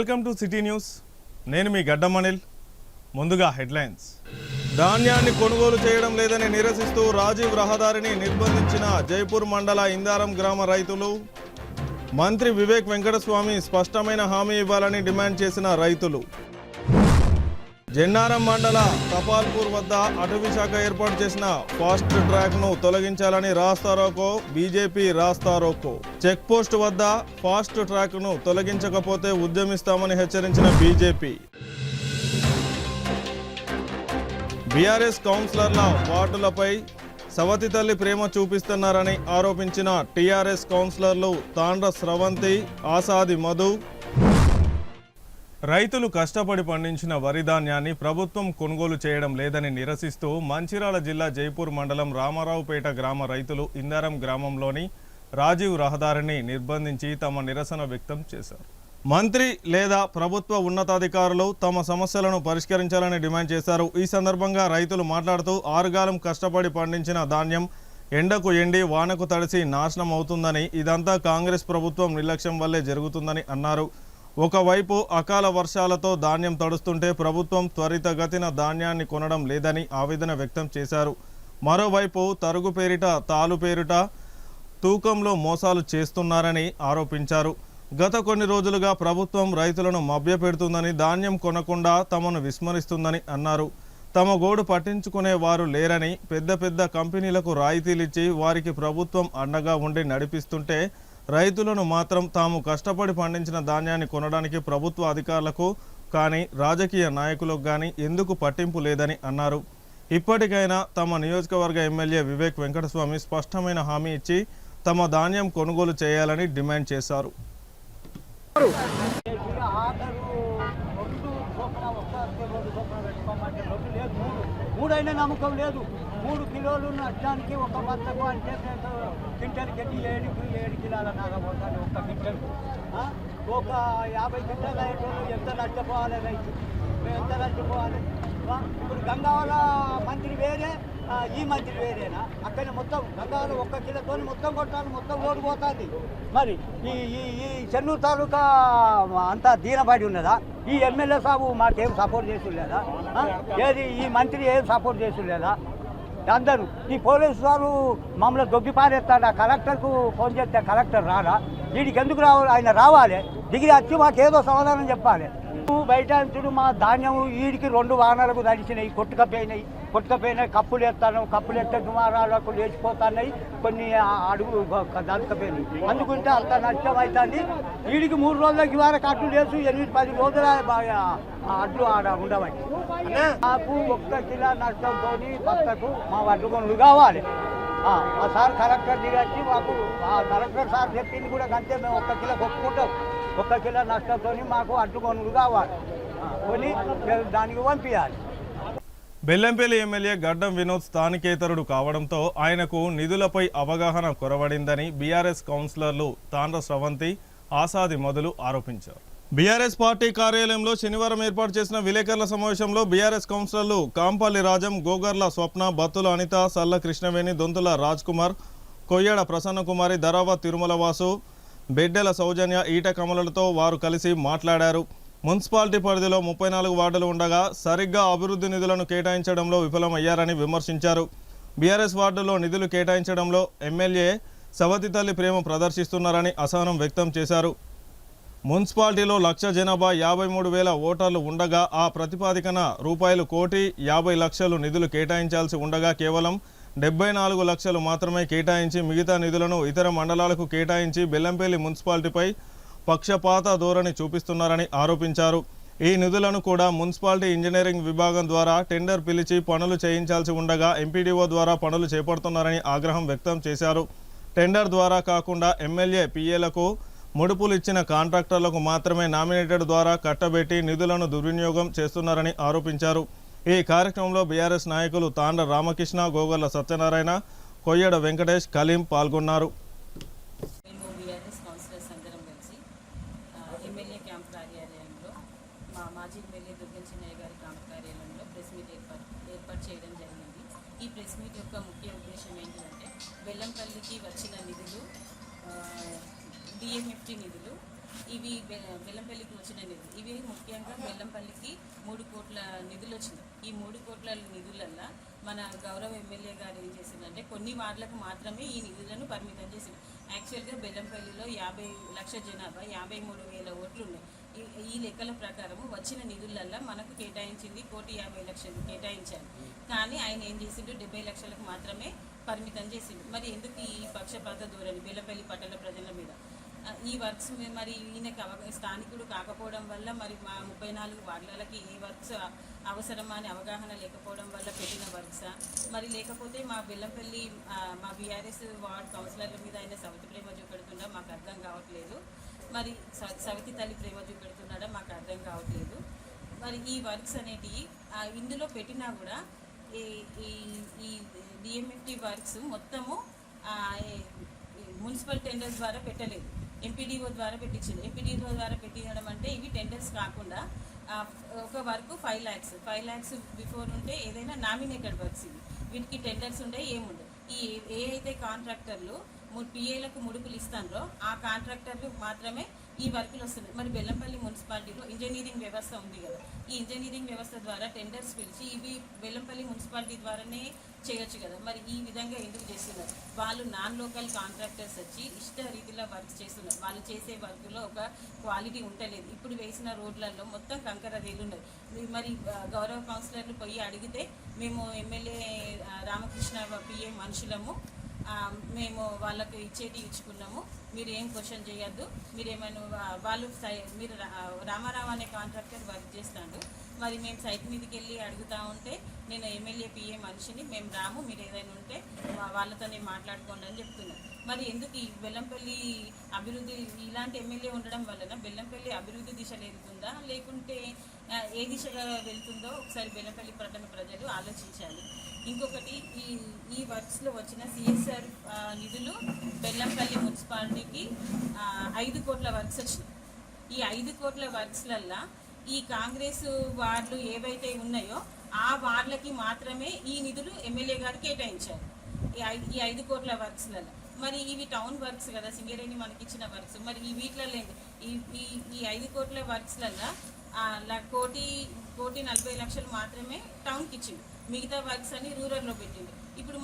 Welcome to city news. నేను మీ గడ్డం అనిల్. ముందుగా హెడ్లైన్స్. ధాన్యాన్ని కొనుగోలు చేయడం లేదని నిరసిస్తూ రాజీవ్ రహదారిని నిర్బంధించిన జైపూర్ మండల ఇందారం గ్రామ రైతులు. మంత్రి వివేక్ వెంకటస్వామి స్పష్టమైన హామీ ఇవ్వాలని డిమాండ్ చేసిన రైతులు. జెన్నారం మండల తపాల్పూర్ వద్ద అటవీ శాఖ ఏర్పాటు చేసిన ఫాస్ట్ ట్రాక్ను తొలగించాలని రాస్తారోకో. బీజేపీ రాస్తారోకో. చెక్ పోస్ట్ వద్ద ఫాస్ట్ ట్రాక్ను తొలగించకపోతే ఉద్యమిస్తామని హెచ్చరించిన బీజేపీ. బీఆర్ఎస్ కౌన్సిలర్ల వార్డులపై సవతి తల్లి ప్రేమ చూపిస్తున్నారని ఆరోపించిన టీఆర్ఎస్ కౌన్సిలర్లు తాండ్ర స్రవంతి, ఆసాది మధు. రైతులు కష్టపడి పండించిన వరి ధాన్యాన్ని ప్రభుత్వం కొనుగోలు చేయడం లేదని నిరసిస్తూ మంచిర్యాల జిల్లా జైపూర్ మండలం రామారావుపేట గ్రామ రైతులు ఇందారం గ్రామంలోని రాజీవ్ రహదారిని నిర్బంధించి తమ నిరసన వ్యక్తం చేశారు. మంత్రి లేదా ప్రభుత్వ ఉన్నతాధికారులు తమ సమస్యలను పరిష్కరించాలని డిమాండ్ చేశారు. ఈ సందర్భంగా రైతులు మాట్లాడుతూ ఆరుగాలం కష్టపడి పండించిన ధాన్యం ఎండకు ఎండి వానకు తడిసి నాశనం అవుతుందని, ఇదంతా కాంగ్రెస్ ప్రభుత్వం నిర్లక్ష్యం వల్లే జరుగుతుందని అన్నారు. ఒకవైపు అకాల వర్షాలతో ధాన్యం తడుస్తుంటే ప్రభుత్వం త్వరితగతిన ధాన్యాన్ని కొనడం లేదని ఆవేదన వ్యక్తం చేశారు. మరోవైపు తరుగు పేరిట తాలు పేరిట తూకంలో మోసాలు చేస్తున్నారని ఆరోపించారు. గత కొన్ని రోజులుగా ప్రభుత్వం రైతులను మభ్యపెడుతుందని, ధాన్యం కొనకుండా తమను విస్మరిస్తుందని అన్నారు. తమ గోడు పట్టించుకునే వారు లేరని, పెద్ద పెద్ద కంపెనీలకు రాయితీలిచ్చి వారికి ప్రభుత్వం అండగా ఉండి నడిపిస్తుంటే రైతులను మాత్రం తాము కష్టపడి పండించిన ధాన్యాన్ని కొనడానికి ప్రభుత్వ అధికారులకు కానీ రాజకీయ నాయకులకు కానీ ఎందుకు పట్టింపు లేదని అన్నారు. ఇప్పటికైనా తమ నియోజకవర్గ ఎమ్మెల్యే వివేక్ వెంకటస్వామి స్పష్టమైన హామీ ఇచ్చి తమ ధాన్యం కొనుగోలు చేయాలని డిమాండ్ చేశారు. మూడైనా నమ్మకం లేదు. 3 కిలోలు నష్టానికి ఒక బత్తకు అంటే క్వింటల్ గడ్డి 7 కిలోల నాగపోతాను. ఒక్క క్వింటల్ ఒక 50 క్వింటల్ అయ్యేటోళ్ళు ఎంత నష్టపోవాలి రైతు, ఎంత నష్టపోవాలి? ఇప్పుడు గంగావల మంత్రి వేరే, ఈ మంత్రి వేరేనా? అక్కడ మొత్తం గంగావల 1 కిలోతో మొత్తం కొట్టాలి, మొత్తం ఓడిపోతుంది. మరి ఈ ఈ చెన్నూరు తాలూకా అంతా దీనపడి ఉన్నదా? ఈ ఎమ్మెల్యే సాబు మాకేం సపోర్ట్ చేస్తులేదా? ఏది ఈ మంత్రి ఏం సపోర్ట్ చేస్తులేదా? అందరూ ఈ పోలీసు వారు మమ్మల్ని దొబ్బి పారేస్తాడు. కలెక్టర్కు ఫోన్ చేస్తే కలెక్టర్ రాడా? వీడికి ఎందుకు రావాలి? ఆయన రావాలి, దిగి వచ్చి మాకేదో సమాధానం చెప్పాలి. బయట చూడు, మా ధాన్యం వీడికి 2 వాహనాలకు తడిచినాయి, కొట్టుకపోయినాయి. కప్పులు ఎత్తాను, కప్పులు ఎత్తే దుమారాలకు లేచిపోతున్నాయి, కొన్ని అడుగు దంతకపోయినాయి. అందుకుంటే అంత నష్టం అవుతుంది. వీడికి 3 రోజులకి వరకు అడ్డు లేదు, 8-10 రోజుల అడ్లు ఆడ ఉండవండి. మాకు 1 కిలో నష్టంతో భర్తకు మా అడ్డుకొనులు కావాలి. ఆ సార్ కలెక్టర్ దిగచ్చి మాకు, ఆ కలెక్టర్ సార్ చెప్పింది కూడా అంతే. మేము 1 కిలో కొట్టుకుంటాం. 1 కిలో నష్టంతో మాకు అడ్డుకొనులు కావాలి, కొని దానికి పంపించాలి. బెల్లంపల్లి ఎమ్మెల్యే గడ్డం వినోద్ స్థానికేతరుడు కావడంతో ఆయనకు నిధులపై అవగాహన కొరవడిందని బీఆర్ఎస్ కౌన్సిలర్లు తాండ్ర స్రవంతి, ఆసాది మధులు ఆరోపించారు. బీఆర్ఎస్ పార్టీ కార్యాలయంలో శనివారం ఏర్పాటు చేసిన విలేకరుల సమావేశంలో బీఆర్ఎస్ కౌన్సిలర్లు కాంపల్లి రాజం, గోగర్ల స్వప్న, బత్తుల అనిత, సల్ల కృష్ణవేణి, దొంతుల రాజ్ కుమార్, కొయ్యడ ప్రసన్నకుమారి, ధరావ తిరుమలవాసు, బెడ్డెల సౌజన్య, ఈట కమలలతో వారు కలిసి మాట్లాడారు. మున్సిపాలిటీ పరిధిలో 34 వార్డులు ఉండగా సరిగ్గా అభివృద్ధి నిధులను కేటాయించడంలో విఫలమయ్యారని విమర్శించారు. బీఆర్ఎస్ వార్డులో నిధులు కేటాయించడంలో ఎమ్మెల్యే సవతి తల్లి ప్రేమ ప్రదర్శిస్తున్నారని అసహనం వ్యక్తం చేశారు. మున్సిపాలిటీలో 1,00,000 జనాభా, 53,000 ఓటర్లు ఉండగా ఆ ప్రతిపాదికన ₹1,50,00,000 నిధులు కేటాయించాల్సి ఉండగా కేవలం 74 లక్షలు మాత్రమే కేటాయించి మిగతా నిధులను ఇతర మండలాలకు కేటాయించి బెల్లంపల్లి మున్సిపాలిటీపై పక్షపాత ధోరణి చూపిస్తున్నారని ఆరోపించారు. ఈ నిధులను కూడా మున్సిపాలిటీ ఇంజనీరింగ్ విభాగం ద్వారా టెండర్ పిలిచి పనులు చేయించాల్సి ఉండగా ఎంపీడీఓ ద్వారా పనులు చేపడుతున్నారని ఆగ్రహం వ్యక్తం చేశారు. టెండర్ ద్వారా కాకుండా ఎమ్మెల్యే పీఏలకు ముడుపులు ఇచ్చిన కాంట్రాక్టర్లకు మాత్రమే నామినేటెడ్ ద్వారా కట్టబెట్టి నిధులను దుర్వినియోగం చేస్తున్నారని ఆరోపించారు. ఈ కార్యక్రమంలో బీఆర్ఎస్ నాయకులు తాండ్ర రామకృష్ణ, గోగర్ల సత్యనారాయణ, కొయ్యడ వెంకటేష్, కలీం పాల్గొన్నారు. ఈ ప్రెస్ మీట్ యొక్క ముఖ్య ఉద్దేశం ఏంటంటే బెల్లంపల్లికి వచ్చిన నిధులు DA50 నిధులు ఇవి బెల్లంపల్లికి వచ్చిన నిధులు. ఇవి ముఖ్యంగా బెల్లంపల్లికి 3 కోట్ల నిధులు వచ్చినాయి. ఈ 3 కోట్ల నిధులల్లో మన గౌరవ ఎమ్మెల్యే గారు ఏం చేసిందంటే కొన్ని వార్డులకు మాత్రమే ఈ నిధులను పరిమితం చేసింది. యాక్చువల్గా బెల్లంపల్లిలో 50 లక్షల జనాభా, 53,000 ఓట్లు ఉన్నాయి. ఈ లెక్కల ప్రకారము వచ్చిన నిధులల్లో మనకు కేటాయించింది 1,50,00,000 కేటాయించారు. కానీ ఆయన ఏం చేసిండు, 70 లక్షలకు మాత్రమే పరిమితం చేసిండు. మరి ఎందుకు ఈ పక్షపాత ధోరణి బెల్లంపల్లి పట్టణ ప్రజల మీద? ఈ వర్క్స్ మరి ఈయనకి స్థానికుడు కాకపోవడం వల్ల మరి మా 34 వార్డులకి ఏ వర్క్స్ అవసరమా అని అవగాహన లేకపోవడం వల్ల పెట్టిన వర్క్సా, మరి లేకపోతే మా బెల్లంపల్లి మా బీఆర్ఎస్ వార్డ్ కౌన్సిలర్ల మీద ఆయన సవితి ప్రేమ చూపెడుతుందా మాకు అర్థం కావట్లేదు. మరి సవితి తల్లి ప్రేమ చూపెడుతున్నాడా మాకు అర్థం కావట్లేదు. మరి ఈ వర్క్స్ అనేటివి ఇందులో పెట్టినా కూడా ఈ డిఎంఎఫ్టీ వర్క్స్ మొత్తము మున్సిపల్ టెండర్స్ ద్వారా పెట్టలేదు, ఎంపీడీఓ ద్వారా పెట్టించింది. ఎంపీడీఓ ద్వారా పెట్టించడం అంటే ఇవి టెండర్స్ కాకుండా ఒక వర్క్ 5 lakhs బిఫోర్ ఉంటే ఏదైనా నామినేటెడ్ వర్క్స్ ఇవి. వీటికి టెండర్స్ ఉండే ఏముండే. ఏ అయితే కాంట్రాక్టర్లు పిఏలకు ముడుపులు ఇస్తారో ఆ కాంట్రాక్టర్లు మాత్రమే ఈ వర్కులు వస్తున్నాయి. మరి బెల్లంపల్లి మున్సిపాలిటీలో ఇంజనీరింగ్ వ్యవస్థ ఉంది కదా, ఈ ఇంజనీరింగ్ వ్యవస్థ ద్వారా టెండర్స్ పిలిచి ఇవి బెల్లంపల్లి మున్సిపాలిటీ ద్వారానే చేయొచ్చు కదా. మరి ఈ విధంగా ఎందుకు చేస్తున్నారు? వాళ్ళు నాన్ లోకల్ కాంట్రాక్టర్స్ వచ్చి ఇష్ట రీతిలో వర్క్ చేస్తున్నారు. వాళ్ళు చేసే వర్క్లో ఒక క్వాలిటీ ఉండలేదు. ఇప్పుడు వేసిన రోడ్లలో మొత్తం కంకర రేలున్నది. మరి గౌరవ కౌన్సిలర్లు పోయి అడిగితే మేము ఎమ్మెల్యే రామకృష్ణ పిఏ మనుషులము, మేము వాళ్ళకు ఇచ్చుకున్నాము, మీరు ఏం క్వశ్చన్ చేయొద్దు, మీరేమైనా వాళ్ళు మీరు రామారావు అనే కాంట్రాక్టర్ వర్క్ చేస్తాడు. మరి మేము సైట్ మీదకి వెళ్ళి అడుగుతూ ఉంటే నేను ఎమ్మెల్యే పిఏ మనిషిని, మేము రాము, మీరు ఏదైనా ఉంటే వాళ్ళతోనే మాట్లాడుకోండి అని చెప్తున్నాను. మరి ఎందుకు ఈ బెల్లంపల్లి అభివృద్ధి ఇలాంటి ఎమ్మెల్యే ఉండడం వలన బెల్లంపల్లి అభివృద్ధి దిశలో వెళ్తుందా లేకుంటే ఏ దిశగా వెళ్తుందో ఒకసారి బెల్లంపల్లి పట్టణ ప్రజలు ఆలోచించాలి. ఇంకొకటి ఈ వర్క్స్లో వచ్చిన సిఎస్ఆర్ నిధులు బెల్లంపల్లి మున్సిపాలిటీకి 5 కోట్ల వర్క్స్ వచ్చినాయి. ఈ 5 కోట్ల వర్క్స్లల్లో ఈ కాంగ్రెస్ వార్డులు ఏవైతే ఉన్నాయో ఆ వార్డులకి మాత్రమే ఈ నిధులు ఎమ్మెల్యే గారు కేటాయించారు ఈ 5 కోట్ల వర్క్స్లలో. మరి ఇవి టౌన్ వర్క్స్ కదా, సింగరేణి మనకి ఇచ్చిన వర్క్స్. మరి ఈ వీటిలలో ఈ 5 కోట్ల వర్క్స్లలో 1,40,00,000 మాత్రమే టౌన్కి ఇచ్చింది. మిగతా వర్క్స్ అన్ని రూరల్లో పెట్టింది. ఇప్పుడు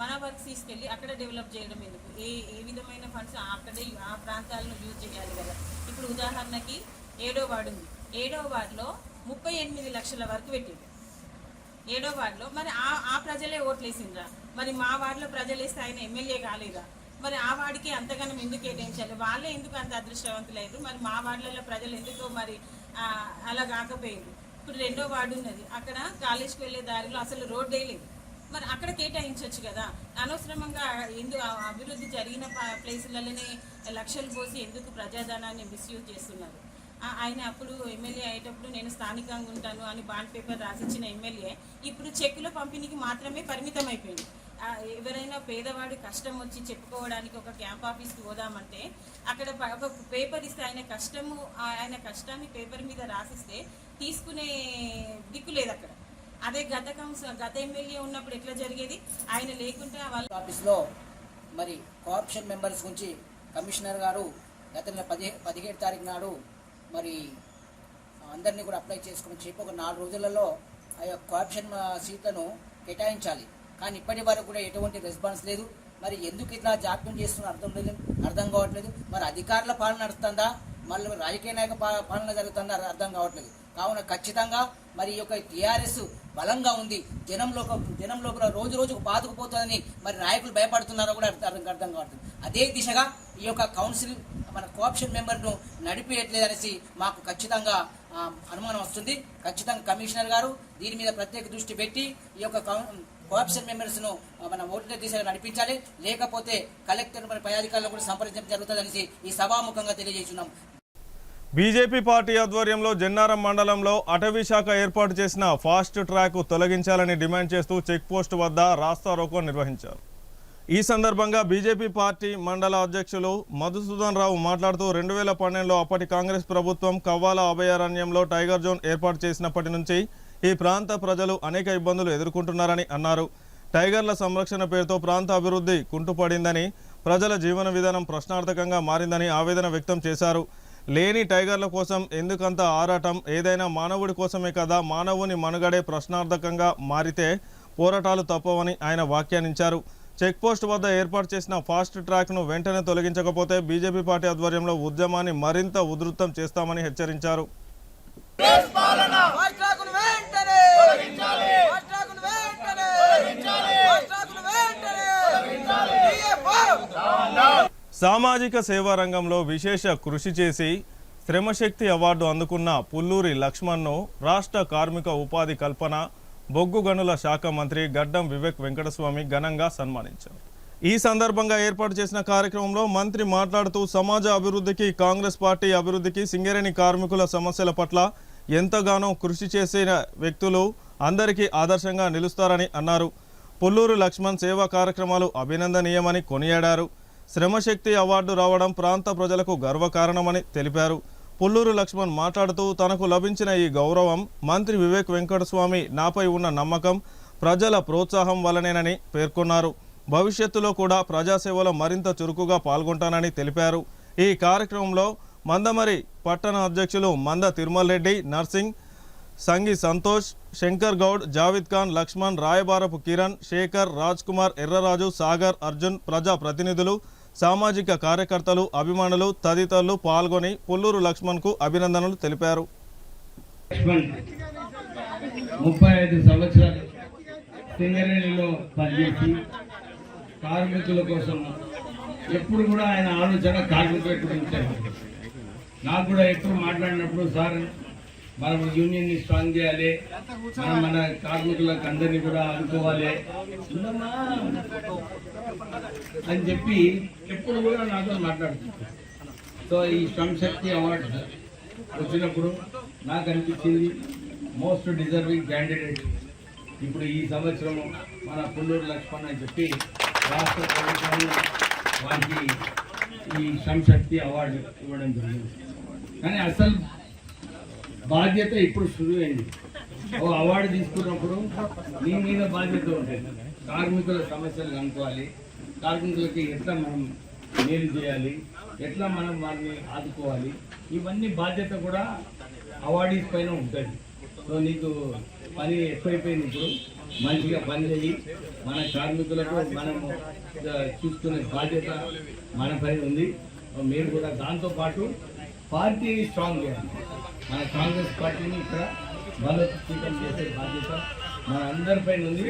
మన వర్క్స్ తీసుకెళ్ళి అక్కడ డెవలప్ చేయడం ఎందుకు? ఏ విధమైన ఫండ్స్ అక్కడే ఆ ప్రాంతాలను యూజ్ చేయాలి కదా. ఇప్పుడు ఉదాహరణకి 7వ వార్డు ఉంది. 7వ వార్డులో 38 లక్షల వరకు పెట్టింది 7వ వార్డులో. మరి ఆ ప్రజలే ఓట్లు వేసిండ్రా? మరి మా వార్డులో ప్రజలు వేస్తే ఆయన ఎమ్మెల్యే కాలేదా? మరి ఆ వార్డుకి అంతగానం ఎందుకు కేటాయించాలి? వాళ్ళే ఎందుకు అంత అదృష్టవంతులయ్యారు? మరి మా వార్డులలో ప్రజలు ఎందుకో మరి అలా కాకపోయింది. ఇప్పుడు 2వ వార్డు ఉన్నది, అక్కడ కాలేజ్కి వెళ్ళే దారిలో అసలు రోడ్డే లేదు. మరి అక్కడ కేటాయించవచ్చు కదా. అనవసరంగా ఎందుకు అభివృద్ధి జరిగిన ప్లేసులలోనే లక్షలు పోసి ఎందుకు ప్రజాధనాన్ని మిస్యూజ్ చేస్తున్నారు? ఆయన అప్పుడు ఎమ్మెల్యే అయ్యేటప్పుడు నేను స్థానికంగా ఉంటాను అని బాండ్ పేపర్ రాసిచ్చిన ఎమ్మెల్యే ఇప్పుడు చెక్కుల పంపిణీకి మాత్రమే పరిమితం అయిపోయింది. ఎవరైనా పేదవాడు కష్టం వచ్చి చెప్పుకోవడానికి ఒక క్యాంప్ ఆఫీస్కి పోదామంటే అక్కడ ఒక పేపర్ ఇస్తే ఆయన కష్టాన్ని పేపర్ మీద రాసిస్తే తీసుకునే దిక్కు లేదు అక్కడ. అదే గత ఎమ్మెల్యే ఉన్నప్పుడు ఎట్లా జరిగేది? ఆయన లేకుంటే వాళ్ళ ఆఫీస్లో మరి కోఆప్షన్ మెంబర్స్ గురించి కమిషనర్ గారు గత నెల 17 తారీఖు నాడు మరి అందరినీ కూడా అప్లై చేసుకుని చెప్పి ఒక 4 రోజులలో ఆ యొక్క కోఆప్షన్ సీట్లను కేటాయించాలి. కానీ ఇప్పటి వరకు కూడా ఎటువంటి రెస్పాన్స్ లేదు. మరి ఎందుకు ఇట్లా జాప్యం చేస్తున్నా అర్థం కావట్లేదు. మరి అధికారుల పాలన నడుస్తుందా, మళ్ళీ రాజకీయ నాయక పాలన జరుగుతుందా అర్థం కావట్లేదు. కావున ఖచ్చితంగా మరి ఈ యొక్క టీఆర్ఎస్ బలంగా ఉంది. జనం లోపల రోజు రోజుకు బాదుకుపోతుందని మరి నాయకులు భయపడుతున్నారో కూడా అర్థం కావట్లేదు. అదే దిశగా ఈ యొక్క కౌన్సిల్ మన కోఆప్షన్ మెంబర్ను నడిపేయట్లేదనేసి మాకు ఖచ్చితంగా అనుమానం వస్తుంది. ఖచ్చితంగా కమిషనర్ గారు దీని మీద ప్రత్యేక దృష్టి పెట్టి ఈ యొక్క కోఆప్షన్ మెంబర్స్ను మన ఓట్ల దిశగా నడిపించాలి. లేకపోతే కలెక్టర్ మరి పై అధికారులను కూడా సంప్రదించడం జరుగుతుందనేసి ఈ సభాముఖంగా తెలియజేస్తున్నాం. బీజేపీ పార్టీ ఆధ్వర్యంలో జన్నారం మండలంలో అటవీ శాఖ ఏర్పాటు చేసిన ఫాస్ట్ ట్రాక్ తొలగించాలని డిమాండ్ చేస్తూ చెక్ పోస్ట్ వద్ద రాస్తా రోకో నిర్వహించారు. ఈ సందర్భంగా బీజేపీ పార్టీ మండల అధ్యక్షులు మధుసూదన్ రావు మాట్లాడుతూ 2012లో అప్పటి కాంగ్రెస్ ప్రభుత్వం కవ్వాల అభయారణ్యంలో టైగర్ జోన్ ఏర్పాటు చేసినప్పటి నుంచి ఈ ప్రాంత ప్రజలు అనేక ఇబ్బందులు ఎదుర్కొంటున్నారని అన్నారు. టైగర్ల సంరక్షణ పేరుతో ప్రాంత అభివృద్ధి కుంటుపడిందని, ప్రజల జీవన విధానం ప్రశ్నార్థకంగా మారిందని ఆవేదన వ్యక్తం చేశారు. లేని టైగర్ల కోసం ఎందుకంత ఆరాటం? ఏదైనా మానవుడి కోసమే కదా. మానవుని మనుగడే ప్రశ్నార్థకంగా మారితే పోరాటాలు తప్పవని ఆయన వ్యాఖ్యానించారు. చెక్పోస్ట్ వద్ద ఏర్పాటు చేసిన ఫాస్ట్ ట్రాక్ను వెంటనే తొలగించకపోతే బీజేపీ పార్టీ ఆధ్వర్యంలో ఉద్యమాన్ని మరింత ఉధృతం చేస్తామని హెచ్చరించారు. సామాజిక సేవా రంగంలో విశేష కృషి చేసి శ్రమశక్తి అవార్డు అందుకున్న పుల్లూరి లక్ష్మణ్ను రాష్ట్ర కార్మిక ఉపాధి కల్పన బొగ్గు గనుల శాఖ మంత్రి గడ్డం వివేక్ వెంకటస్వామి ఘనంగా సన్మానించారు. ఈ సందర్భంగా ఏర్పాటు చేసిన కార్యక్రమంలో మంత్రి మాట్లాడుతూ సమాజ అభివృద్ధికి, కాంగ్రెస్ పార్టీ అభివృద్ధికి, సింగరేణి కార్మికుల సమస్యల పట్ల ఎంతగానో కృషి చేసిన వ్యక్తులు అందరికీ ఆదర్శంగా నిలుస్తారని అన్నారు. పుల్లూరు లక్ష్మణ్ సేవా కార్యక్రమాలు అభినందనీయమని కొనియాడారు. శ్రమశక్తి అవార్డు రావడం ప్రాంత ప్రజలకు గర్వకారణమని తెలిపారు. పుల్లూరు లక్ష్మణ్ మాట్లాడుతూ తనకు లభించిన ఈ గౌరవం మంత్రి వివేక్ వెంకటస్వామి నాపై ఉన్న నమ్మకం, ప్రజల ప్రోత్సాహం వల్లనేనని పేర్కొన్నారు. భవిష్యత్తులో కూడా ప్రజాసేవలో మరింత చురుకుగా పాల్గొంటానని తెలిపారు. ఈ కార్యక్రమంలో మందమరి పట్టణ అధ్యక్షులు మంద తిరుమల్ రెడ్డి, నర్సింగ్, సంగి సంతోష్, శంకర్ గౌడ్, జావిద్ ఖాన్, లక్ష్మణ్, రాయబారపు కిరణ్, శేఖర్, రాజ్ కుమార్, ఎర్రరాజు, సాగర్, అర్జున్, ప్రజా ప్రతినిధులు, సామాజిక కార్యకర్తలు, అభిమానులు తదితరులు పాల్గొని పుల్లూరు లక్ష్మణ్కు అభినందనలు తెలిపారు. 35 సంవత్సరాలు సింగరేణిలో పనిచేసి కార్మికుల కోసం ఎప్పుడు కూడా ఆయన ఆలోచన కార్మికుల గురించి. నాకు కూడా ఎప్పుడు మాట్లాడినప్పుడు, సార్ మనం యూనియన్ని స్ట్రాంగ్ చేయాలి, మన కార్మికులకు అందరినీ కూడా ఆదుకోవాలి అని చెప్పి ఎప్పుడు కూడా నాతో మాట్లాడుతుంది. సో ఈ శ్రమ్ శక్తి అవార్డు వచ్చినప్పుడు నాకు అనిపించింది మోస్ట్ డిజర్వింగ్ క్యాండిడేట్ ఇప్పుడు ఈ సంవత్సరం మన పుల్లూరు లక్ష్మణ్ అని చెప్పి రాష్ట్ర ప్రభుత్వాన్ని వారికి ఈ శ్రమ్ శక్తి అవార్డు ఇవ్వడం జరిగింది. కానీ అసలు బాధ్యత ఇప్పుడు శురు అయింది. ఓ అవార్డు తీసుకున్నప్పుడు నీ మీద బాధ్యత ఉంటుంది. కార్మికుల సమస్యలు కనుక్కోవాలి, కార్మికులకి ఎట్లా మనం మేలు చేయాలి, ఎట్లా మనం వారిని ఆదుకోవాలి, ఇవన్నీ బాధ్యత కూడా అవార్డీస్ పైన ఉంటుంది. సో నీకు పని ఎక్కువైపోయింది, ఇప్పుడు మంచిగా పని చేయి. మన కార్మికులకు మనము చూసుకునే బాధ్యత మన పైన ఉంది. మీరు కూడా దాంతోపాటు పార్టీని స్ట్రాంగ్ చేయాలి. మన కాంగ్రెస్ పార్టీని ఇక్కడ బలోపేతం చేసే బాధ్యత మన అందరిపైన ఉంది.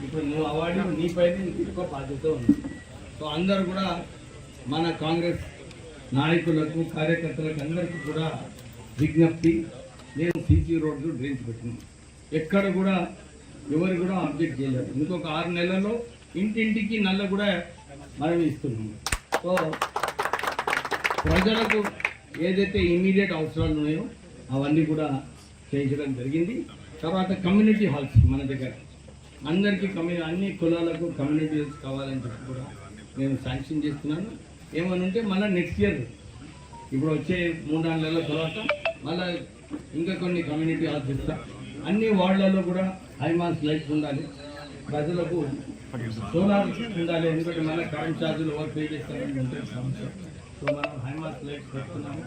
ఇప్పుడు నువ్వు అవార్డు నీ పైన ఎక్కువ బాధ్యత ఉంది. సో అందరూ కూడా మన కాంగ్రెస్ నాయకులకు, కార్యకర్తలకు అందరికీ కూడా విజ్ఞప్తి, నేను సీసీ రోడ్లు డ్రైన్స్ పెట్టినాను. ఎక్కడ కూడా ఎవరు కూడా అప్డేట్ చేయలేదు. ఇంకొక 6 నెలల్లో ఇంటింటికి నల్ల కూడా మనం ఇస్తున్నాము. సో ప్రజలకు ఏదైతే ఇమీడియట్ అవసరాలు ఉన్నాయో అవన్నీ కూడా చేయించడం జరిగింది. తర్వాత కమ్యూనిటీ హాల్స్ మన దగ్గర అందరికీ అన్ని కులాలకు కమ్యూనిటీ హాల్స్ కావాలని చెప్పి కూడా నేను శాంక్షన్ చేస్తున్నాను. ఏమనుంటే మళ్ళీ నెక్స్ట్ ఇయర్ ఇప్పుడు వచ్చే 3-4 నెలల తర్వాత మళ్ళీ ఇంకా కొన్ని కమ్యూనిటీ హాల్స్ ఇస్తాం. అన్ని వార్డులలో కూడా హైమాస్ లైట్స్ ఉండాలి, ప్రజలకు సోలార్ ఉండాలి. ఎందుకంటే మళ్ళీ కరెంట్ ఛార్జీలు ఎవరు పే చేస్తారని ఉంటుంది సమస్య. సో మనం హైమాస్ లైట్స్ పెడుతున్నాము.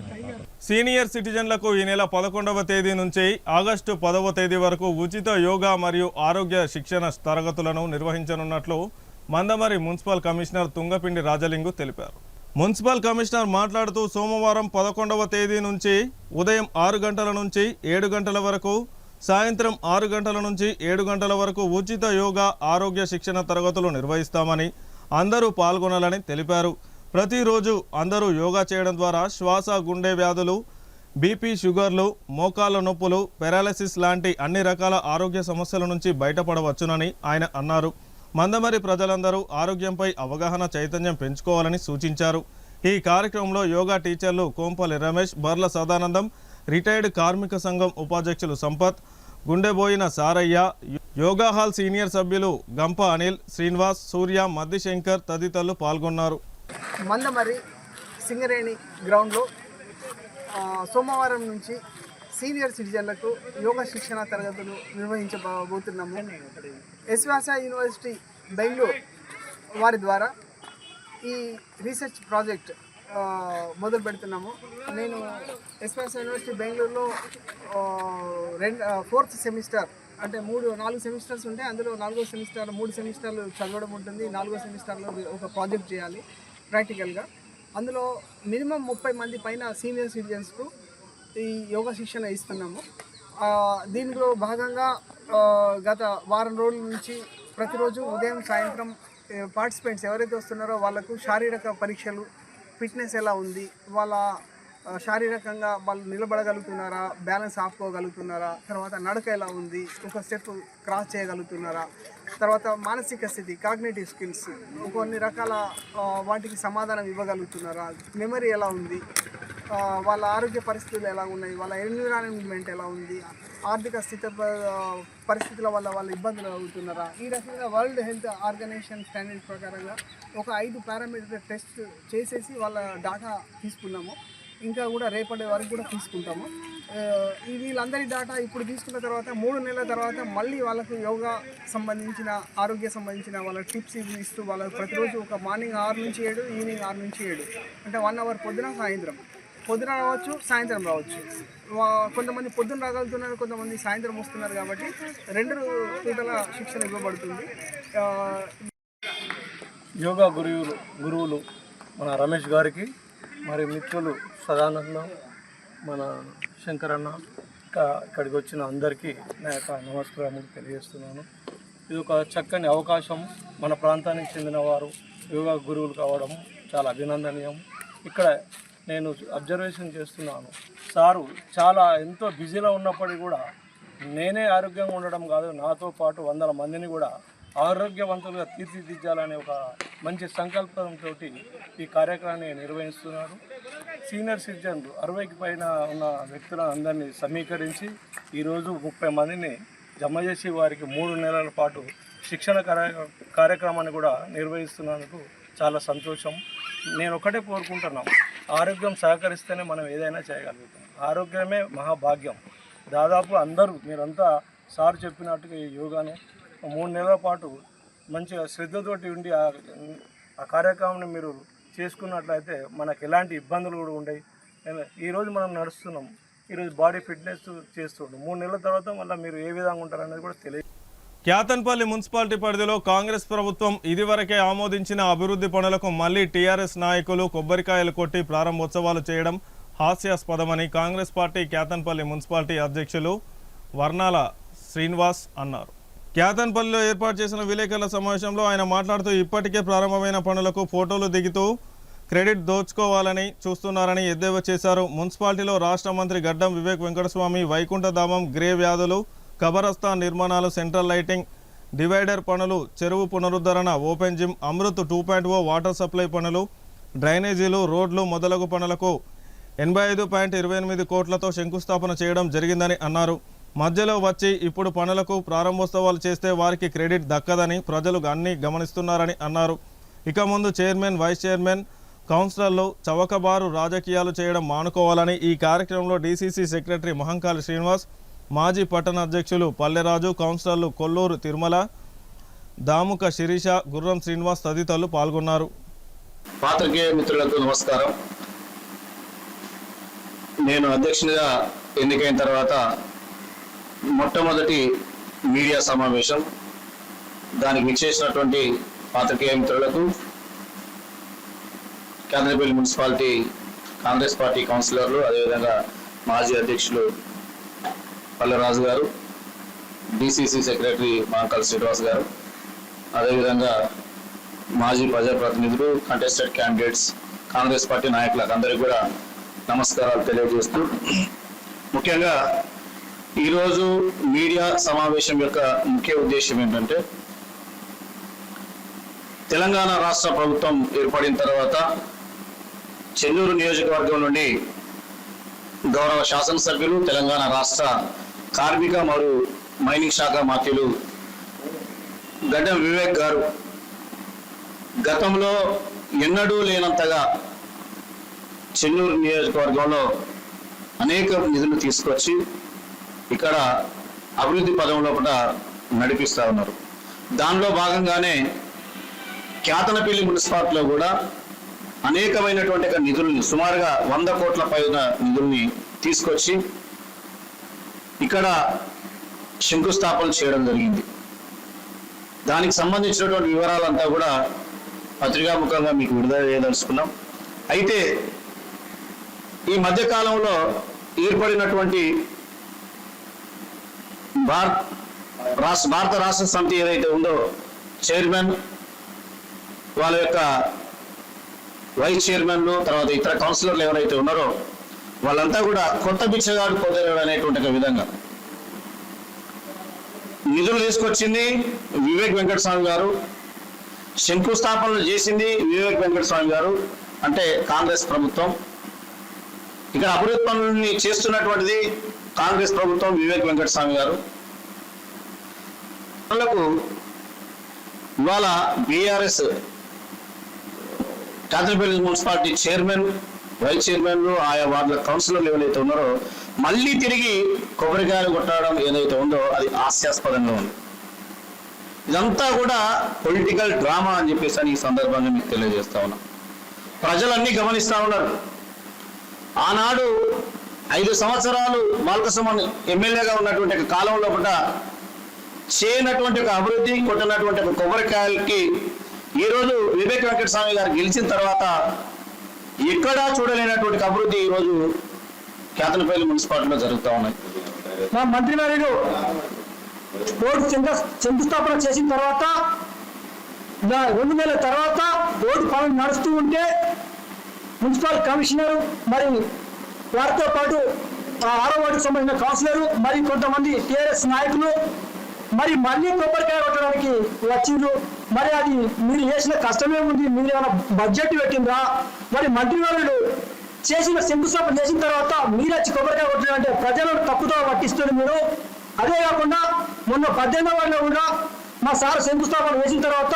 సీనియర్ సిటిజన్లకు ఈ నెల 11వ తేదీ నుంచి ఆగస్టు 10వ తేదీ వరకు ఉచిత యోగా మరియు ఆరోగ్య శిక్షణ తరగతులను నిర్వహించనున్నట్లు మందమరి మున్సిపల్ కమిషనర్ తుంగపిండి రాజలింగు తెలిపారు. మున్సిపల్ కమిషనర్ మాట్లాడుతూ సోమవారం 11వ తేదీ నుంచి ఉదయం 6 గంటల నుంచి 7 గంటల వరకు, సాయంత్రం 6 గంటల నుంచి 7 గంటల వరకు ఉచిత యోగా ఆరోగ్య శిక్షణ తరగతులు నిర్వహిస్తామని, అందరూ పాల్గొనాలని తెలిపారు. ప్రతిరోజు అందరూ యోగా చేయడం ద్వారా శ్వాస, గుండె వ్యాధులు, బీపీ, షుగర్లు, మోకాళ్ళ నొప్పులు, పారాలసిస్ లాంటి అన్ని రకాల ఆరోగ్య సమస్యల నుంచి బయటపడవచ్చునని ఆయన అన్నారు. మందమరి ప్రజలందరూ ఆరోగ్యంపై అవగాహన, చైతన్యం పెంచుకోవాలని సూచించారు. ఈ కార్యక్రమంలో యోగా టీచర్లు కోంపల్లి రమేష్, బర్ల సదానందం, రిటైర్డ్ కార్మిక సంఘం ఉపాధ్యక్షులు సంపత్, గుండెబోయిన సారయ్య, యోగా హాల్ సీనియర్ సభ్యులు గంప అనిల్, శ్రీనివాస్, సూర్య, మద్ది శంకర్ తదితరులు పాల్గొన్నారు. మందమరి సింగరేణి గ్రౌండ్లో సోమవారం నుంచి సీనియర్ సిటిజన్లకు యోగా శిక్షణ తరగతులు నిర్వహించబోతున్నాము. ఎస్వాస యూనివర్సిటీ బెంగళూరు వారి ద్వారా ఈ రీసెర్చ్ ప్రాజెక్ట్ మొదలు పెడుతున్నాము. నేను ఎస్పీఎస్ యూనివర్సిటీ బెంగళూరులో 4th సెమిస్టర్ అంటే 4 సెమిస్టర్స్ ఉంటాయి. అందులో 4వ సెమిస్టర్ 3 సెమిస్టర్లు చదవడం ఉంటుంది. 4వ సెమిస్టర్లో ఒక ప్రాజెక్ట్ చేయాలి ప్రాక్టికల్గా. అందులో మినిమం 30 మంది పైన సీనియర్ సిటిజన్స్కు ఈ యోగా శిక్షణ ఇస్తున్నాము. దీనిలో భాగంగా గత వారం రోజుల నుంచి ప్రతిరోజు ఉదయం సాయంత్రం పార్టిసిపెంట్స్ ఎవరైతే వస్తున్నారో వాళ్ళకు శారీరక పరీక్షలు, ఫిట్నెస్ ఎలా ఉంది, వాళ్ళ శారీరకంగా వాళ్ళు నిలబడగలుగుతున్నారా, బ్యాలెన్స్ ఆపుకోగలుగుతున్నారా, తర్వాత నడక ఎలా ఉంది, ఒక స్టెప్ క్రాస్ చేయగలుగుతున్నారా, తర్వాత మానసిక స్థితి, కాగ్నేటివ్ స్కిల్స్, కొన్ని రకాల వాటికి సమాధానం ఇవ్వగలుగుతున్నారా, మెమరీ ఎలా ఉంది, వాళ్ళ ఆరోగ్య పరిస్థితులు ఎలా ఉన్నాయి, వాళ్ళ ఎన్విరాన్మెంట్ ఎలా ఉంది, ఆర్థిక పరిస్థితుల వల్ల వాళ్ళు ఇబ్బందులు అవుతున్నారా, ఈ రకంగా వరల్డ్ హెల్త్ ఆర్గనైజేషన్ స్టాండర్డ్ ప్రకారంగా ఒక 5 పారామీటర్ టెస్ట్ చేసేసి వాళ్ళ డాటా తీసుకున్నాము. ఇంకా కూడా రేపటి వరకు కూడా తీసుకుంటాము. వీళ్ళందరి డాటా ఇప్పుడు తీసుకున్న తర్వాత 3 నెలల తర్వాత మళ్ళీ వాళ్ళకు యోగా సంబంధించిన, ఆరోగ్య సంబంధించిన వాళ్ళ టిప్స్ ఇస్తూ వాళ్ళకు ప్రతిరోజు ఒక మార్నింగ్ 6 నుంచి 7, ఈవినింగ్ 6 నుంచి 7 అంటే 1 అవర్ పొద్దున సాయంత్రం, పొద్దున రావచ్చు సాయంత్రం రావచ్చు. కొంతమంది పొద్దున రాగలుగుతున్నారు, కొంతమంది సాయంత్రం వస్తున్నారు. కాబట్టి 2 పూటల శిక్షణ ఇవ్వబడుతుంది. యోగా గురువులు మన రమేష్ గారికి, మరి మిత్రులు సదానందం, మన శంకరన్న, ఇక్కడికి వచ్చిన అందరికీ నా యొక్క నమస్కారములు తెలియజేస్తున్నాను. ఇది ఒక చక్కని అవకాశం. మన ప్రాంతానికి చెందిన వారు యోగా గురువులు కావడం చాలా అభినందనీయం. ఇక్కడ నేను అబ్జర్వేషన్ చేస్తున్నాను, సారు చాలా ఎంతో బిజీలో ఉన్నప్పటికీ కూడా నేనే ఆరోగ్యంగా ఉండడం కాదు, నాతో పాటు 100 మందిని కూడా ఆరోగ్యవంతులుగా తీర్చిదిద్దాలనే ఒక మంచి సంకల్పంతో ఈ కార్యక్రమాన్ని నిర్వహిస్తున్నారు. సీనియర్ సిటిజన్లు 60కి పైన ఉన్న వ్యక్తులను అందరినీ సమీకరించి ఈరోజు 30 మందిని జమ చేసి వారికి 3 నెలల పాటు శిక్షణ కార్యక్రమాన్ని కూడా నిర్వహిస్తున్నందుకు చాలా సంతోషం. నేను ఒకటే కోరుకుంటున్నాను, ఆరోగ్యం సహకరిస్తేనే మనం ఏదైనా చేయగలుగుతాం. ఆరోగ్యమే మహాభాగ్యం. దాదాపు అందరూ మీరంతా సార్ చెప్పినట్టుగా ఈ యోగాను 3 నెలల పాటు మంచిగా శ్రద్ధతోటి ఉండి ఆ కార్యక్రమాన్ని మీరు చేసుకున్నట్లయితే మనకు ఎలాంటి ఇబ్బందులు కూడా ఉండవు. ఈరోజు మనం నడుస్తున్నాం, ఈరోజు బాడీ ఫిట్నెస్ చేస్తుంటాం. 3 నెలల తర్వాత మళ్ళీ మీరు ఏ విధంగా ఉంటారనేది కూడా తెలియదు. క్యాతన్పల్లి మున్సిపాలిటీ పరిధిలో కాంగ్రెస్ ప్రభుత్వం ఇదివరకే ఆమోదించిన అభివృద్ధి పనులకు మళ్లీ టీఆర్ఎస్ నాయకులు కొబ్బరికాయలు కొట్టి ప్రారంభోత్సవాలు చేయడం హాస్యాస్పదమని కాంగ్రెస్ పార్టీ క్యాతన్పల్లి మున్సిపాలిటీ అధ్యక్షులు వర్ణాల శ్రీనివాస్ అన్నారు. క్యాతన్పల్లిలో ఏర్పాటు చేసిన విలేకరుల సమావేశంలో ఆయన మాట్లాడుతూ ఇప్పటికే ప్రారంభమైన పనులకు ఫోటోలు దిగుతూ క్రెడిట్ దోచుకోవాలని చూస్తున్నారని ఎద్దేవా చేశారు. మున్సిపాలిటీలో రాష్ట్ర మంత్రి గడ్డం వివేక్ వెంకటస్వామి వైకుంఠధామం, గ్రే వ్యాధులు, కబరస్థాన్ నిర్మాణాలు, సెంట్రల్ లైటింగ్, డివైడర్ పనులు, చెరువు పునరుద్ధరణ, open gym, Amrit 2.0 water supply పనులు, డ్రైనేజీలు, రోడ్లు మొదలగు పనులకు 85.28 కోట్లతో శంకుస్థాపన చేయడం జరిగిందని అన్నారు. మధ్యలో వచ్చి ఇప్పుడు పనులకు ప్రారంభోత్సవాలు చేస్తే వారికి క్రెడిట్ దక్కదని ప్రజలు అన్నీ గమనిస్తున్నారని అన్నారు. ఇక ముందు చైర్మన్, వైస్ చైర్మన్, కౌన్సిలర్లు చవకబారు రాజకీయాలు చేయడం మానుకోవాలని ఈ కార్యక్రమంలో డీసీసీ సెక్రటరీ మహంకాళి శ్రీనివాస్, మాజీ పట్టణ అధ్యక్షులు పల్లెరాజు, కౌన్సిలర్లు కొల్లూరు తిరుమల, దాముక శిరీష, గుర్రం శ్రీనివాస్ తదితరులు పాల్గొన్నారు. పాత్రికేయ మిత్రులకు నమస్కారం. నేను అధ్యక్షునిగా ఎన్నికైన తర్వాత మొట్టమొదటి మీడియా సమావేశం. దానికి విచ్చేసినటువంటి పాత్రికేయ మిత్రులకు, క్యాతన్పల్లి మున్సిపాలిటీ కాంగ్రెస్ పార్టీ కౌన్సిలర్లు, అదేవిధంగా మాజీ అధ్యక్షులు పల్లెరాజు గారు, డిసిసి సెక్రటరీ మహంకాళి శ్రీనివాస్ గారు, అదేవిధంగా మాజీ ప్రజాప్రతినిధులు, కంటెస్టెడ్ క్యాండిడేట్స్, కాంగ్రెస్ పార్టీ నాయకులకు అందరికీ కూడా నమస్కారాలు తెలియజేస్తూ, ముఖ్యంగా ఈరోజు మీడియా సమావేశం యొక్క ముఖ్య ఉద్దేశం ఏంటంటే, తెలంగాణ రాష్ట్ర ప్రభుత్వం ఏర్పడిన తర్వాత చెన్నూరు నియోజకవర్గం నుండి గౌరవ శాసనసభ్యులు, తెలంగాణ రాష్ట్ర కార్మిక మరియు మైనింగ్ శాఖ మంత్రులు గడ్డం వివేక్ గారు గతంలో ఎన్నడూ లేనంతగా చెన్నూరు నియోజకవర్గంలో అనేక నిధులు తీసుకొచ్చి ఇక్కడ అభివృద్ధి పదంలో కూడా నడిపిస్తూ ఉన్నారు. దానిలో భాగంగానే క్యాతనపల్లి మున్సిపాలిటీలో కూడా అనేకమైనటువంటి నిధుల్ని సుమారుగా 100 కోట్ల పైన నిధుల్ని తీసుకొచ్చి ఇక్కడ శంకుస్థాపన చేయడం జరిగింది. దానికి సంబంధించినటువంటి వివరాలంతా కూడా పత్రికాముఖంగా మీకు విడుదల చేయదలుచుకున్నాం. అయితే ఈ మధ్యకాలంలో ఏర్పడినటువంటి భారత రాష్ట్ర సమితి ఏదైతే ఉందో చైర్మన్, వాళ్ళ యొక్క వైస్ చైర్మన్లు, తర్వాత ఇతర కౌన్సిలర్లు ఎవరైతే ఉన్నారో వాళ్ళంతా కూడా కొత్త బిచ్చగాడు పొందలేడు అనేటువంటి విధంగా నిధులు తీసుకొచ్చింది వివేక్ వెంకటస్వామి గారు, శంకుస్థాపనలు చేసింది వివేక్ వెంకటస్వామి గారు, అంటే కాంగ్రెస్ ప్రభుత్వం. ఇక్కడ అభివృద్ధి పనులని చేస్తున్నటువంటిది కాంగ్రెస్ ప్రభుత్వం, వివేక్ వెంకటస్వామి గారు. వాళ్ళకు ఇవాళ BRS Kathanapalli municipality chairman, vice చైర్మన్లు, ఆయా వార్డుల కౌన్సిలర్లు ఎవరైతే ఉన్నారో మళ్ళీ తిరిగి కొబ్బరికాయలు కొట్టడం ఏదైతే ఉందో అది హాస్యాస్పదంగా ఉంది. ఇదంతా కూడా పొలిటికల్ డ్రామా అని చెప్పేసి ఈ సందర్భంగా మీకు తెలియజేస్తా ఉన్నాం. ప్రజలన్నీ గమనిస్తూ ఉన్నారు. ఆనాడు 5 సంవత్సరాలు బాల్కసుమన్ ఎమ్మెల్యేగా ఉన్నటువంటి కాలంలో కూడా చేయనటువంటి ఒక అభివృద్ధి, కొట్టినటువంటి ఒక కొబ్బరికాయలకి ఈరోజు వివేక్ వెంకటస్వామి గారు గెలిచిన తర్వాత ఎక్కడా చూడలేనటువంటి అభివృద్ధి ఈరోజు క్యాతనపల్లి మున్సిపాలిటీలో జరుగుతూ ఉన్నాయి. మా మంత్రివర్యులు రోడ్డు శంకుస్థాపన చేసిన తర్వాత 2 నెలల తర్వాత రోడ్డు పనులు నడుస్తూ ఉంటే మున్సిపల్ కమిషనర్ మరి వారితో పాటు 6వ వార్డుకు సంబంధించిన కౌన్సిలర్ మరి కొంతమంది టీఆర్ఎస్ నాయకులు మరి మళ్ళీ కొబ్బరికాయ కొట్టడానికి వచ్చిండ్రు. మరి అది మీరు చేసిన కష్టమే ఉంది, మీరు ఏమైనా బడ్జెట్ పెట్టిందా? మరి మంత్రివర్యులు చేసిన శంకుస్థాపన చేసిన తర్వాత మీరు వచ్చి కొబ్బరికాయ కొట్టారంటే ప్రజలను తప్పుతో పట్టిస్తుంది మీరు. అదే కాకుండా మొన్న 18వ వార్డులో కూడా మా సార్ శంకుస్థాపన చేసిన తర్వాత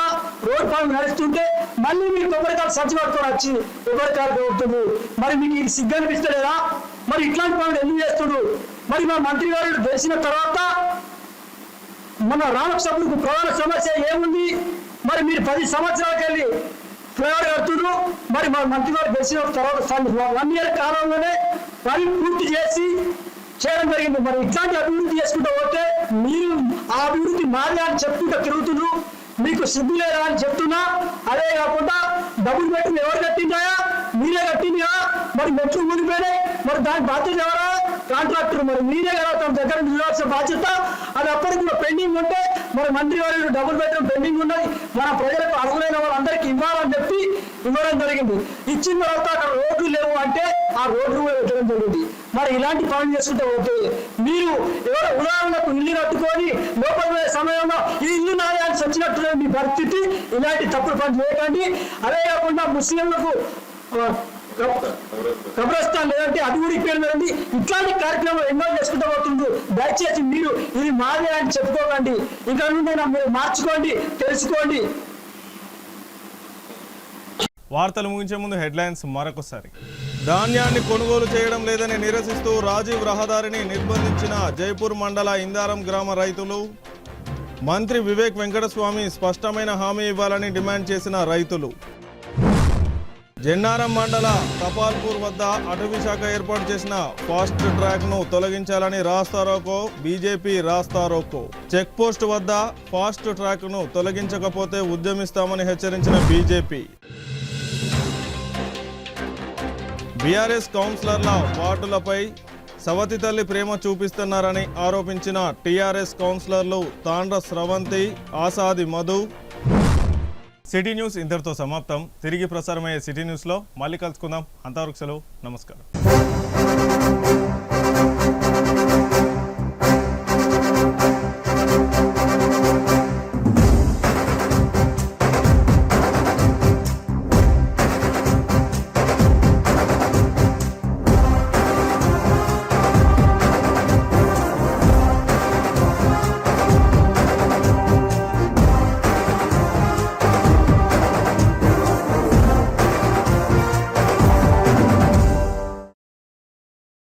రోడ్డు పనులు నడుస్తుంటే మళ్ళీ మీరు కొబ్బరికాయలు సంచి పట్టుకొని వచ్చి కొబ్బరికాయలు కొడుతుంది. మరి మీకు ఇది సిగ్గు అనిపిస్తలేదా? మరి ఇట్లాంటి పనులు ఎందుకు చేస్తున్నారు? మరి మా మంత్రివర్యులు గెలిచిన తర్వాత మన రామకృష్ణకు ప్రధాన సమస్య ఏముంది? మరి మీరు 10 సంవత్సరాలకు వెళ్ళి ఫ్లైఓవర్ కడుతున్నారు. మరి మా మంత్రి గారు గెలిచిన తర్వాత 1 ఇయర్ కాలంలోనే పని పూర్తి చేసి చేయడం జరిగింది. మరి ఇట్లాంటి అభివృద్ధి చేసుకుంటూ పోతే మీరు ఆ అభివృద్ధి మాది అని చెప్పుకుంటూ తిరుగుతున్నారు. మీకు సిగ్గు లేదా అని చెప్తున్నా. అదే కాకుండా డబ్బులు పెట్టి ఎవరు కట్టిందాయా? మీరే కట్టిందా? మరి మెట్లు ఊడిపోయినాయి. మరి దాని బాధ్యత ఎవరా? కాంట్రాక్టర్. మరి మీరే కదా తన దగ్గర చూడాల్సిన బాధ్యత. అది అప్పటికి కూడా పెండింగ్ ఉంటే మరి మంత్రి వారు డబ్బులు పెట్టడం పెండింగ్ ఉన్నది. మన ప్రజలకు అర్హులైన వాళ్ళందరికీ ఇవ్వాలని చెప్పి ఇవ్వడం జరిగింది. ఇచ్చిన తర్వాత అక్కడ రోడ్లు లేవు అంటే ఆ రోడ్లు పెట్టడం జరిగింది. మరి ఇలాంటి పనులు చేసుకుంటే పోతే మీరు ఎవరో ఉదాహరణకు ఇల్లు కట్టుకొని లోపల పోయే సమయంలో ఈ ఇల్లు నాదే అని సచ్చినట్టు మీ పరిస్థితి. ఇలాంటి తప్పుడు పనులు చేయకండి. అదే కాకుండా ముస్లింలకు కబ్రస్థాన్ లేదంటే అది కూడా ఇక్కడ లేదండి. ఇట్లాంటి కార్యక్రమాలు ఎన్నో చేసుకుంటూ పోతుంది. దయచేసి మీరు ఇది మాదే అని చెప్పుకోకండి. ఇక్కడ నుండి మీరు మార్చుకోండి, తెలుసుకోండి. వార్తలు ముగించే ముందు హెడ్లైన్స్ మరొకసారి. ధాన్యాన్ని కొనుగోలు చేయడం లేదని నిరసిస్తూ రాజీవ్ రహదారిని నిర్బంధించిన జైపూర్ మండల ఇందారం గ్రామ రైతులు. మంత్రి వివేక్ వెంకటస్వామి స్పష్టమైన హామీ ఇవ్వాలని డిమాండ్ చేసిన రైతులు. జెన్నారం మండల కపాల్పూర్ వద్ద అటవీ శాఖ ఏర్పాటు చేసిన ఫాస్ట్ ట్రాక్ను తొలగించాలని రాస్తారోకో, బీజేపీ రాస్తారోకో. చెక్ పోస్ట్ వద్ద ఫాస్ట్ ట్రాక్ను తొలగించకపోతే ఉద్యమిస్తామని హెచ్చరించిన బీజేపీ. బీఆర్ఎస్ కౌన్సిలర్ల వార్డులపై సవతి తల్లి ప్రేమ చూపిస్తున్నారని ఆరోపించిన టీఆర్ఎస్ కౌన్సిలర్లు తాండ్ర స్రవంతి, ఆసాది మధు. సిటీ న్యూస్ ఇంతటితో సమాప్తం. తిరిగి ప్రసారమయ్యే సిటీ న్యూస్లో మళ్ళీ కలుసుకుందాం. అంతవరకు సెలవు. నమస్కారం.